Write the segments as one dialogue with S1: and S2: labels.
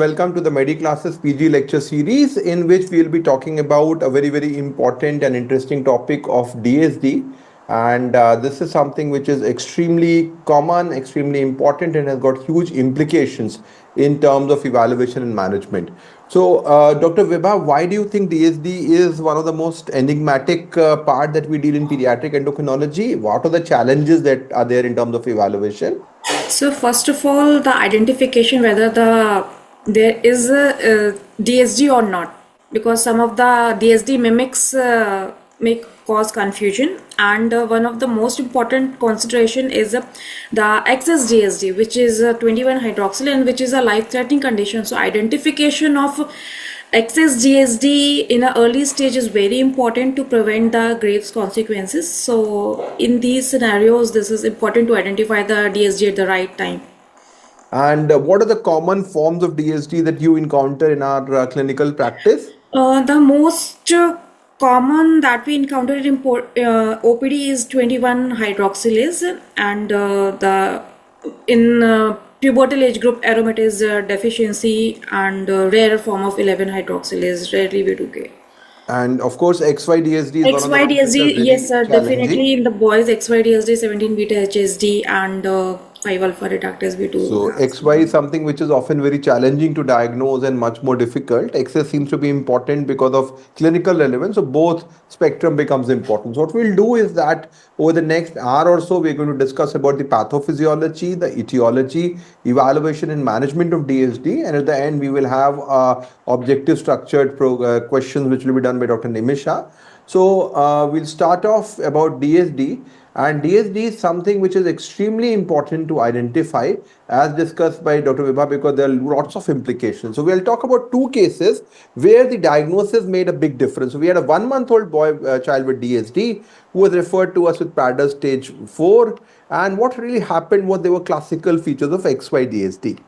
S1: welcome to the MedEClasses PG lecture series in which we will be talking about a very important and interesting topic of DSD. And this is something which is extremely common, extremely important, and has got huge implications in terms of evaluation and management. So, Dr. Vibha, why do you think DSD is one of the most enigmatic part that we deal in pediatric endocrinology? What are the challenges that are there in terms of evaluation?
S2: So first of all, the identification whether there is a DSD or not, because some of the DSD mimics may cause confusion, and one of the most important consideration is the excess DSD, which is 21 hydroxyl and which is a life-threatening condition. So identification of excess DSD in an early stage is very important to prevent the grave consequences. So in these scenarios, this is important to identify the DSD at the right time.
S1: And what are the common forms of DSD that you encounter in our clinical practice?
S2: The most common that we encountered in OPD is 21 hydroxylase, and the in pubertal age group aromatase deficiency, and rare form of 11 hydroxylase, rarely we do get.
S1: And of course, XYDSD is one of the ones which are
S2: XYDSD, yes,
S1: very
S2: sir, definitely
S1: challenging.
S2: in the boys, XYDSD, 17 beta HSD, and 5 alpha reductase we do
S1: So
S2: have.
S1: XY is something which is often very challenging to diagnose and much more difficult. XS seems to be important because of clinical relevance. So both spectrum becomes important. So what we'll do is that over the next hour or so, we're going to discuss about the pathophysiology, the etiology, evaluation and management of DSD. And at the end, we will have objective structured questions which will be done by Dr. Nimisha. So we'll start off about DSD. And DSD is something which is extremely important to identify, as discussed by Dr. Vibha, because there are lots of implications. So we'll talk about two cases where the diagnosis made a big difference. So we had a 1-month-old boy, child with DSD, who was referred to us with Prader stage 4. And what really happened was there were classical features of XY-DSD.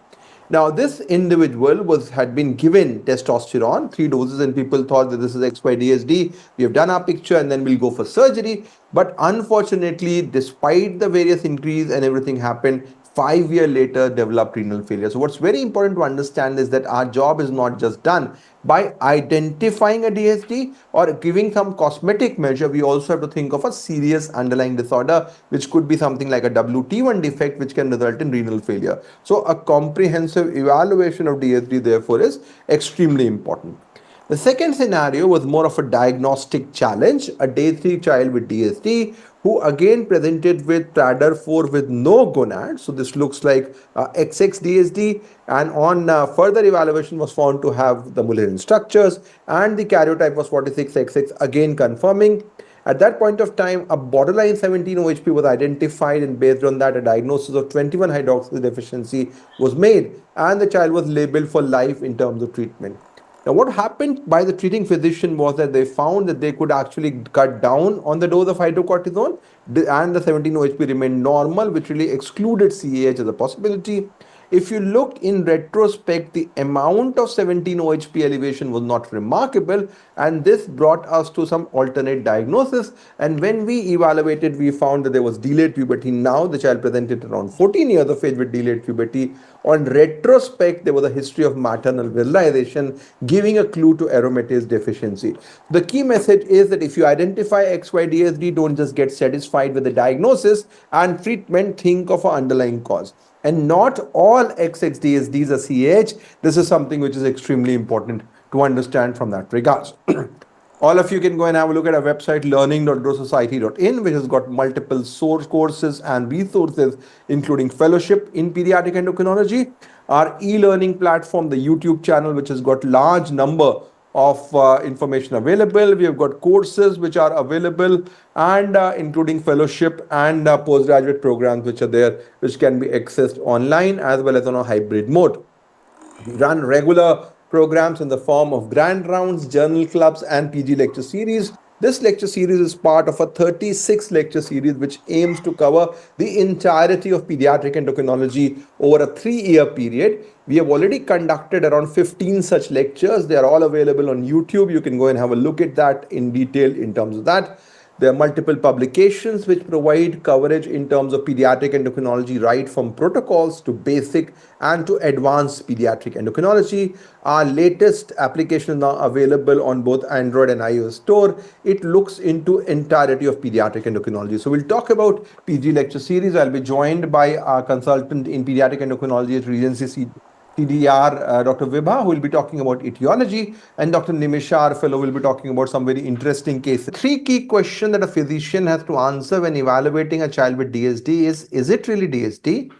S1: Now, this individual had been given testosterone, 3 doses, and people thought that this is XYDSD. We have done our picture and then we'll go for surgery. But unfortunately, despite the various increase and everything happened, 5 years later developed renal failure. So what's very important to understand is that our job is not just done by identifying a DSD or giving some cosmetic measure. We also have to think of a serious underlying disorder, which could be something like a WT1 defect, which can result in renal failure. So a comprehensive evaluation of DSD therefore is extremely important. The second scenario was more of a diagnostic challenge, a day 3 child with DSD who again presented with Prader 4 with no gonad. So this looks like XX DSD, and on further evaluation was found to have the Mullerian structures, and the karyotype was 46XX, again confirming. At that point of time, a borderline 17 OHP was identified, and based on that, a diagnosis of 21 hydroxylase deficiency was made, and the child was labeled for life in terms of treatment. Now, what happened by the treating physician was that they found that they could actually cut down on the dose of hydrocortisone, and the 17 OHP remained normal, which really excluded CAH as a possibility. If you look in retrospect, the amount of 17 OHP elevation was not remarkable, and this brought us to some alternate diagnosis. And when we evaluated, we found that there was delayed puberty. Now the child presented around 14 years of age with delayed puberty. On retrospect, there was a history of maternal virilization, giving a clue to aromatase deficiency. The key message is that if you identify XYDSD, don't just get satisfied with the diagnosis and treatment, think of an underlying cause. And not all XXDSDs are CAH. This is something which is extremely important to understand from that regards. All of you can go and have a look at our website learning.society.in, which has got multiple source courses and resources, including fellowship in pediatric endocrinology, our e-learning platform, the YouTube channel, which has got large number of information available. We have got courses which are available, and including fellowship and postgraduate programs which are there, which can be accessed online as well as on a hybrid mode. We run regular programs in the form of grand rounds, journal clubs, and PG lecture series. This lecture series is part of a 36 lecture series which aims to cover the entirety of pediatric endocrinology over a 3-year period. We have already conducted around 15 such lectures. They are all available on YouTube. You can go and have a look at that in detail in terms of that. There are multiple publications which provide coverage in terms of pediatric endocrinology, right from protocols to basic and to advanced pediatric endocrinology. Our latest application is now available on both Android and iOS store. It looks into entirety of pediatric endocrinology. So we'll talk about PG lecture series. I'll be joined by our consultant in pediatric endocrinology at Regency TDR, Dr. Vibha, who will be talking about etiology, and Dr. Nimisha, our fellow, will be talking about some very interesting cases. Three key questions that a physician has to answer when evaluating a child with DSD is it really DSD?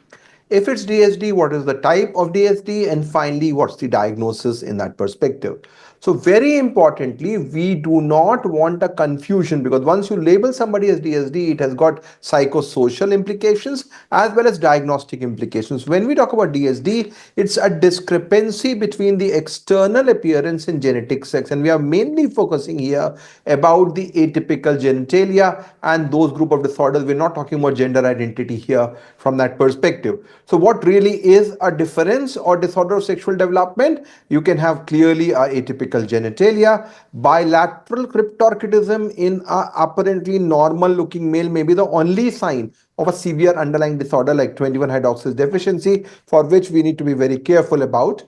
S1: If it's DSD, what is the type of DSD? And finally, what's the diagnosis in that perspective? So very importantly, we do not want a confusion, because once you label somebody as DSD, it has got psychosocial implications as well as diagnostic implications. When we talk about DSD, it's a discrepancy between the external appearance and genetic sex, and we are mainly focusing here about the atypical genitalia and those group of disorders. We're not talking about gender identity here from that perspective. So what really is a difference or disorder of sexual development? You can have clearly a atypical genitalia. Bilateral cryptorchidism in a apparently normal looking male may be the only sign of a severe underlying disorder like 21 hydroxylase deficiency, for which we need to be very careful about.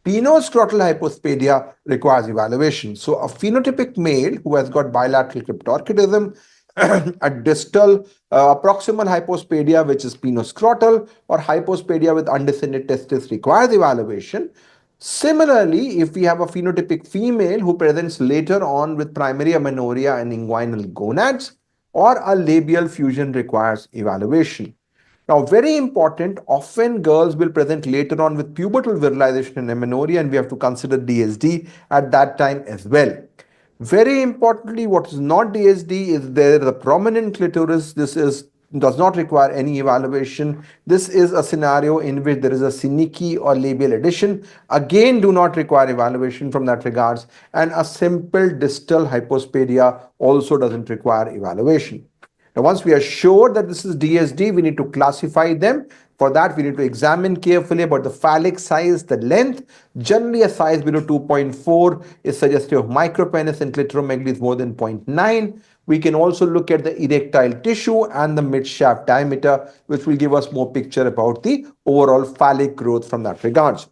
S1: Penoscrotal hypospadia requires evaluation. So a phenotypic male who has got bilateral cryptorchidism, a distal proximal hypospadia, which is penoscrotal, or hypospadia with undescended testis, requires evaluation. Similarly, if we have a phenotypic female who presents later on with primary amenorrhea and inguinal gonads, or a labial fusion, requires evaluation. Now, very important, often girls will present later on with pubertal virilization and amenorrhea, and we have to consider DSD at that time as well. Very importantly, what is not DSD is there is a prominent clitoris. This is does not require any evaluation. This is a scenario in which there is a synecdoche or labial addition. Again, do not require evaluation from that regards. And a simple distal hypospadia also doesn't require evaluation. Now, once we are sure that this is DSD, we need to classify them. For that, we need to examine carefully about the phallic size, the length. Generally, a size below 2.4 is suggestive of micropenis, and clitoromegaly is more than 0.9. We can also look at the erectile tissue and the mid-shaft diameter, which will give us more picture about the overall phallic growth from that regards.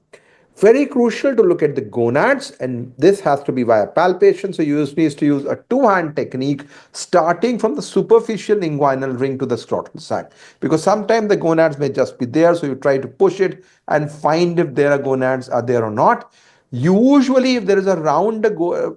S1: Very crucial to look at the gonads, and this has to be via palpation. So you need to use a two-hand technique starting from the superficial inguinal ring to the scrotal sac, because sometimes the gonads may just be there. So you try to push it and find if there are gonads are there or not. Usually, if there is a round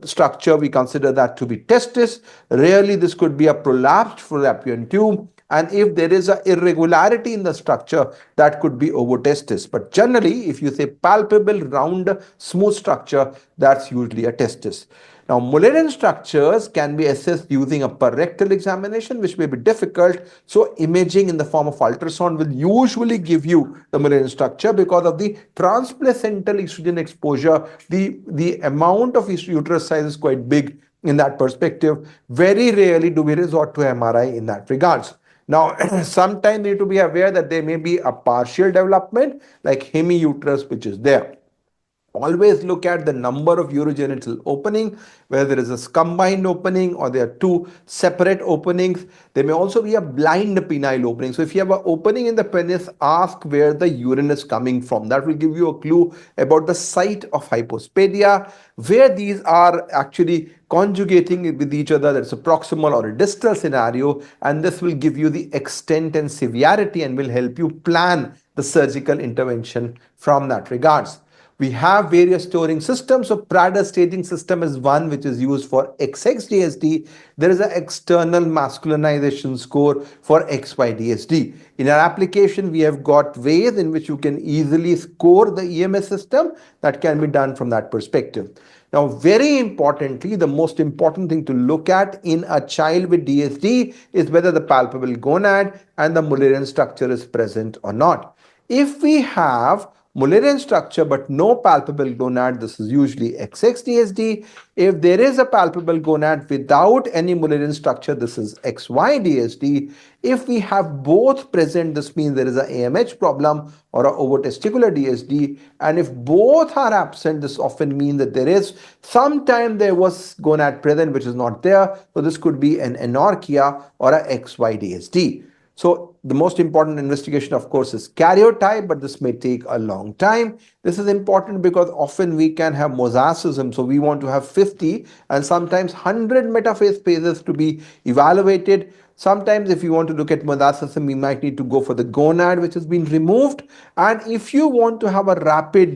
S1: structure, we consider that to be testis. Rarely, this could be a prolapsed fallopian tube. And if there is an irregularity in the structure, that could be ovotestis. But generally, if you say palpable, round, smooth structure, that's usually a testis. Now, Mullerian structures can be assessed using a rectal examination, which may be difficult. So, imaging in the form of ultrasound will usually give you the Mullerian structure because of the transplacental estrogen exposure. The amount of uterus size is quite big in that perspective. Very rarely do we resort to MRI in that regards. Now, sometimes we need to be aware that there may be a partial development like hemiuterus, which is there. Always look at the number of urogenital opening, whether there is a combined opening or there are two separate openings. There may also be a blind penile opening. So if you have an opening in the penis, ask where the urine is coming from. That will give you a clue about the site of hypospadia, where these are actually conjugating with each other. That's a proximal or a distal scenario, and this will give you the extent and severity and will help you plan the surgical intervention from that regards. We have various storing systems. So Prader staging system is one which is used for XXDSD. There is an external masculinization score for XYDSD. In our application, we have got ways in which you can easily score the EMS system. That can be done from that perspective. Now, very importantly, the most important thing to look at in a child with DSD is whether the palpable gonad and the Mullerian structure is present or not. If we have Mullerian structure but no palpable gonad, this is usually XX-DSD. If there is a palpable gonad without any Mullerian structure, this is XY-DSD. If we have both present, this means there is a AMH problem or a over-testicular DSD. And if both are absent, this often means that there is sometime there was gonad present which is not there. So this could be an anorchia or a XY-DSD. So the most important investigation, of course, is karyotype, but this may take a long time. This is important because often we can have mosaicism. So we want to have 50 and sometimes 100 metaphase phases to be evaluated. Sometimes if you want to look at mosaicism, we might need to go for the gonad which has been removed. And if you want to have a rapid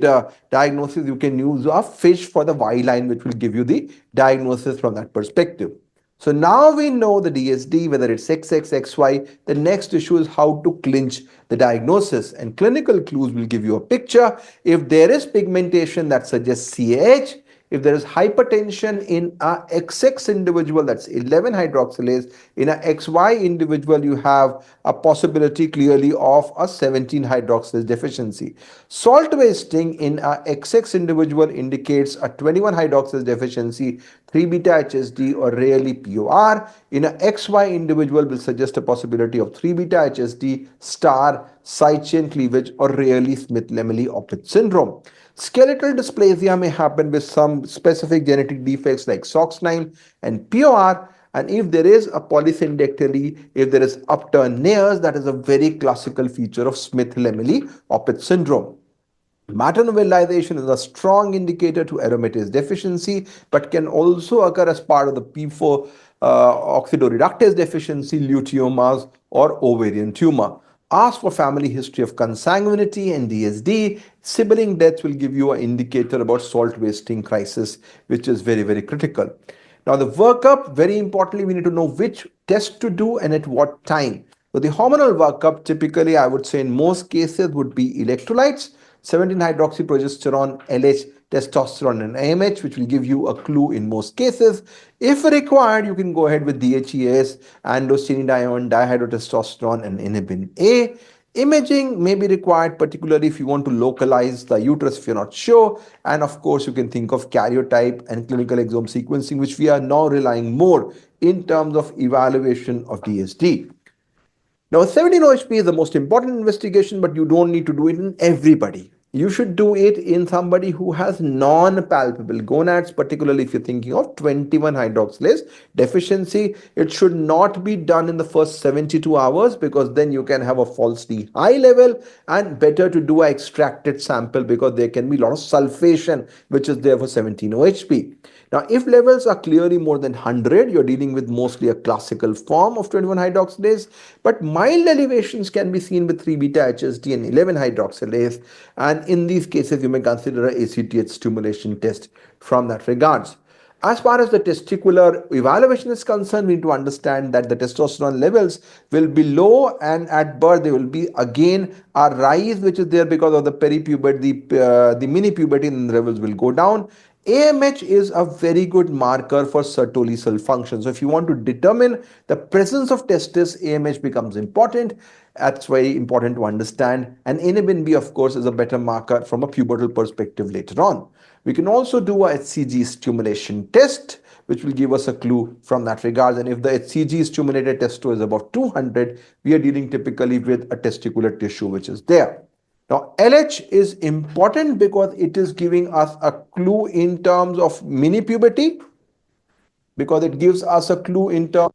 S1: diagnosis, you can use a fish for the Y line, which will give you the diagnosis from that perspective. So now we know the DSD, whether it's XX, XY. The next issue is how to clinch the diagnosis. And clinical clues will give you a picture. If there is pigmentation that suggests CAH, if there is hypertension in a XX individual, that's 11 hydroxylase, in a XY individual, you have a possibility clearly of a 17 hydroxylase deficiency. Salt wasting in a XX individual indicates a 21 hydroxylase deficiency, 3 beta HSD or rarely POR. In a XY individual will suggest a possibility of 3 beta HSD, star, side chain cleavage or rarely Smith-Lemeli-Opitz syndrome. Skeletal dysplasia may happen with some specific genetic defects like SOX9 and POR. And if there is a polysyndactyly, if there is upturned nares, that is a very classical feature of Smith-Lemeli-Opitz syndrome. Matanovelization is a strong indicator to aromatase deficiency, but can also occur as part of the P4 oxidoreductase deficiency, luteomas, or ovarian tumor. Ask for family history of consanguinity and DSD. Sibling deaths will give you an indicator about salt wasting crisis, which is very, very critical. Now, the workup, very importantly, we need to know which test to do and at what time. So, the hormonal workup, typically, I would say in most cases, would be electrolytes, 17-hydroxyprogesterone, LH, testosterone, and AMH, which will give you a clue in most cases. If required, you can go ahead with DHEAS, androstenedione, dihydrotestosterone, and inhibin A. Imaging may be required, particularly if you want to localize the uterus if you're not sure. And of course, you can think of karyotype and clinical exome sequencing, which we are now relying more in terms of evaluation of DSD. Now, 17-OHP is the most important investigation, but you don't need to do it in everybody. You should do it in somebody who has non-palpable gonads, particularly if you're thinking of 21 hydroxylase deficiency. It should not be done in the first 72 hours because then you can have a falsely high level, and better to do an extracted sample because there can be a lot of sulfation which is there for 17-OHP. Now, if levels are clearly more than 100, you're dealing with mostly a classical form of 21 hydroxylase, but mild elevations can be seen with 3 beta HSD and 11 hydroxylase, and in these cases, you may consider a ACTH stimulation test from that regards. As far as the testicular evaluation is concerned, we need to understand that the testosterone levels will be low, and at birth there will be again a rise which is there because of the peripuberty, the mini puberty, and the levels will go down. AMH is a very good marker for Sertoli cell function. So if you want to determine the presence of testis, AMH becomes important. That's very important to understand. And inhibin B, of course, is a better marker from a pubertal perspective later on. We can also do a HCG stimulation test, which will give us a clue from that regard. And if the HCG stimulated testo is above 200, we are dealing typically with a testicular tissue which is there. Now, LH is important because it is giving us a clue in terms of mini puberty, because it gives us a clue in terms.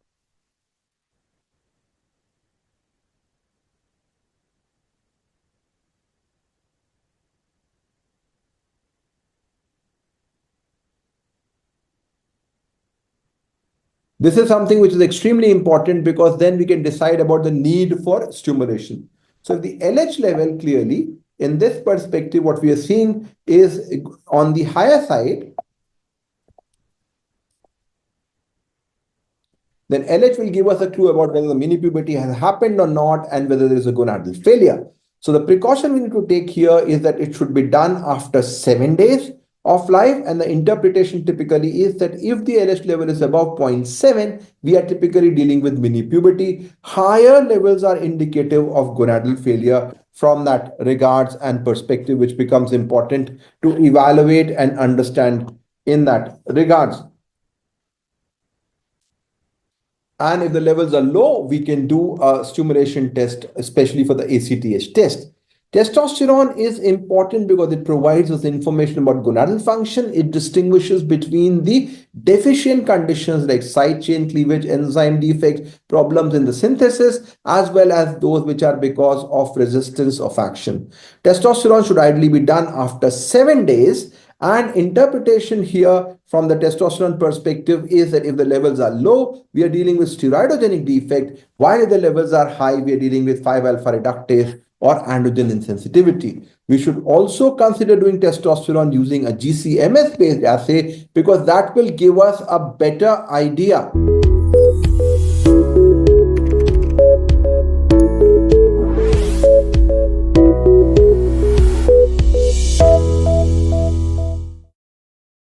S1: This is something which is extremely important because then we can decide about the need for stimulation. So if the LH level clearly, in this perspective, what we are seeing is on the higher side, then LH will give us a clue about whether the mini puberty has happened or not and whether there is a gonadal failure. So the precaution we need to take here is that it should be done after 7 days of life, and the interpretation typically is that if the LH level is above 0.7, we are typically dealing with mini puberty. Higher levels are indicative of gonadal failure, from that regards and perspective, which becomes important to evaluate and understand in that regards. And if the levels are low, we can do a stimulation test, especially for the ACTH test. Testosterone is important because it provides us information about gonadal function. It distinguishes between the deficient conditions like side chain cleavage, enzyme defects, problems in the synthesis, as well as those which are because of resistance of action. Testosterone should ideally be done after 7 days. And interpretation here from the testosterone perspective is that if the levels are low, we are dealing with steroidogenic defect, while if the levels are high, we are dealing with 5-alpha reductase or androgen insensitivity. We should also consider doing testosterone using a GCMS based assay because that will give us a better idea